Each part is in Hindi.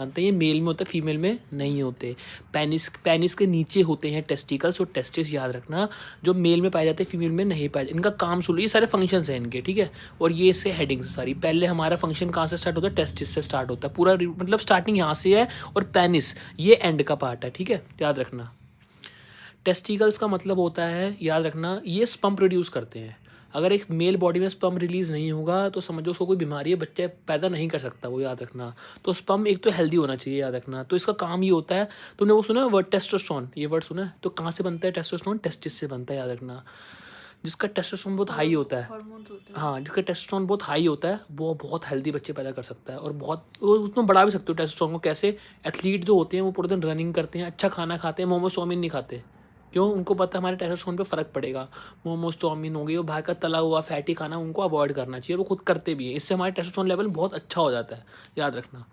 जानते हैं, ये मेल में होता है, फीमेल में नहीं होते। पेनिस के नीचे होते हैं टेस्टिकल्स, और टेस्टिस याद रखना जो मेल में पाए जाते हैं फीमेल में नहीं पाए जाते। इनका काम सुन लो, ये सारे फंक्शंस हैं इनके, ठीक है। और ये इससे हेडिंग से सारी, पहले हमारा फंक्शन कहाँ से स्टार्ट होता है, टेस्टिस से स्टार्ट होता है पूरा, मतलब स्टार्टिंग यहाँ से है, और पेनिस ये एंड का पार्ट है, ठीक है, याद रखना। टेस्टिकल्स का मतलब होता है, याद रखना, ये स्पर्म प्रोड्यूस करते हैं। अगर एक मेल बॉडी में स्पर्म रिलीज नहीं होगा तो समझो उसको कोई बीमारी है, बच्चे पैदा नहीं कर सकता वो, याद रखना। तो स्पर्म एक तो हेल्दी होना चाहिए, याद रखना। तो इसका काम ये होता है, तूने वो सुना है वर्ड टेस्टोस्टेरोन, ये वर्ड सुना है? तो कहाँ से बनता है टेस्टोस्टेरोन? टेस्टिस से बनता है, याद रखना। जिसका टेस्टोस्टेरोन बहुत हाई होता है, हाँ, जिसका टेस्टोस्टेरोन बहुत हाई होता है वो बहुत हेल्दी बच्चे पैदा कर सकता है, और बहुत वो उसमें बढ़ा भी सकते हो टेस्टोस्टेरोन को। कैसे? एथलीट जो होते हैं वो पूरे दिन रनिंग करते हैं, अच्छा खाना खाते हैं, मोमोज चाउमीन नहीं खाते। क्यों? उनको पता है हमारे टेस्टोस्टेरोन पे फ़र्क पड़ेगा। मोमोज चाउमीन हो गई, वो बाहर का तला हुआ फैटी खाना उनको अवॉइड करना चाहिए, वो खुद करते भी हैं। इससे हमारे टेस्टोस्टेरोन लेवल बहुत अच्छा हो जाता है, याद रखना।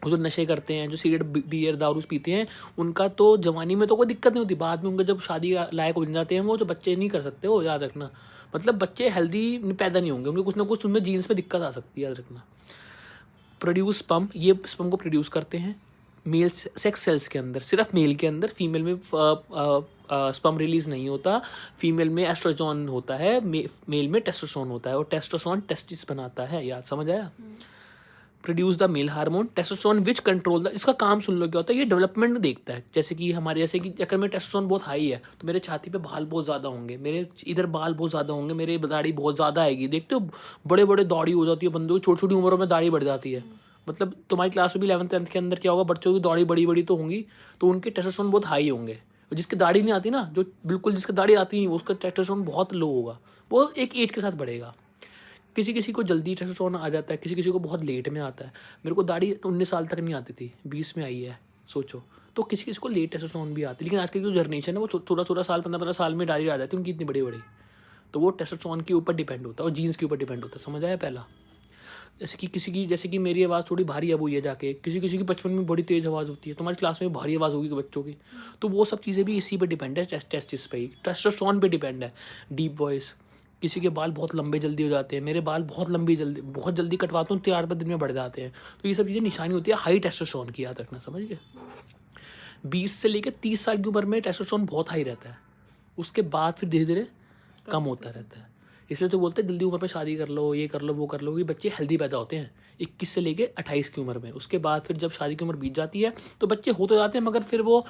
वो जो नशे करते हैं, जो सिगरेट बियर दारू पीते हैं, उनका तो जवानी में तो कोई दिक्कत नहीं होती, बाद में उनका जब शादी लायक बन जाते हैं वो, जो बच्चे नहीं कर सकते वो, याद रखना। मतलब बच्चे हेल्दी पैदा नहीं होंगे, उनके कुछ ना कुछ उनमें जीन्स में दिक्कत आ सकती है, याद रखना। प्रोड्यूस स्पर्म, ये स्पर्म को प्रोड्यूस करते हैं मेल सेक्स सेल्स के अंदर, सिर्फ मेल के अंदर। फीमेल में स्पर्म रिलीज नहीं होता। फीमेल में एस्ट्रोजन होता है, मेल में टेस्टोस्टेरोन होता है, और टेस्टोस्टेरोन टेस्टिस बनाता है, याद समझ आया। Produce the male hormone testosterone which control the, इसका काम सुन लो क्या होता है, ये डेवलपमेंट देखता है। जैसे कि हमारे, जैसे कि अगर मेरा टेस्टोस्टेरोन बहुत हाई है तो मेरे छाती पे बाल बहुत ज़्यादा होंगे, मेरे इधर बाल बहुत ज़्यादा होंगे, मेरे दाढ़ी बहुत ज़्यादा आएगी। देखते हो बड़े बड़े दाढ़ी हो जाती है बंदों की, छोटी छोटी उम्रों में दाढ़ी बढ़ जाती है। मतलब तुम्हारी क्लास में भी 11th 10th के अंदर क्या होगा, बच्चों की दाढ़ी बड़ी बड़ी तो होंगी, तो उनके टेस्टोस्टेरोन बहुत हाई होंगे। और जिसकी दाढ़ी नहीं आती ना, जो बिल्कुल जिसकी दाढ़ी आती नहीं, उसका टेस्टोस्टेरोन बहुत लो होगा, वो एक एज के साथ बढ़ेगा। किसी किसी को जल्दी टेस्टोस्टेरोन आ जाता है, किसी किसी को बहुत लेट में आता है। मेरे को दाढ़ी 19 साल तक नहीं आती थी, 20 में आई है, सोचो। तो किसी किसी को लेट टेस्टोस्टेरोन भी आती है, लेकिन आज की जो जनरेशन है वो 14 14 साल 15 15 साल में दाढ़ी आ जाती है उनकी इतनी बड़ी बड़ी। तो वो टेस्टोस्टेरोन के ऊपर डिपेंड होता है और जीन्स के ऊपर डिपेंड होता है, समझ आया पहला। जैसे कि किसी की, जैसे कि मेरी आवाज़ थोड़ी भारी अब हुई है जाके, किसी किसी की बचपन में बड़ी तेज़ आवाज़ होती है, तुम्हारी क्लास में भारी आवाज़ होगी बच्चों की। तो वो सब चीज़ें भी इसी पे डिपेंड है, टेस्टिस पे ही, टेस्टोस्टेरोन पे डिपेंड है। डीप वॉइस, किसी के बाल बहुत लंबे जल्दी हो जाते हैं, मेरे बाल बहुत जल्दी कटवाता हूँ, 4 5 दिन में बढ़ जाते हैं। तो ये सब चीज़ें निशानी होती है हाई टेस्टोस्टेरोन की, याद रखना, समझ गए। 20 से लेकर 30 साल की उम्र में टेस्टोस्टेरोन बहुत हाई रहता है, उसके बाद फिर धीरे धीरे कम होता रहता है। इसलिए तो बोलते हैं जल्दी उम्र में शादी कर लो, ये कर लो, वो कर लो, ये बच्चे हेल्दी पैदा होते हैं 21 से लेके 28 की उम्र में। उसके बाद फिर जब शादी की उम्र बीत जाती है तो बच्चे हो तो जाते हैं, मगर फिर वो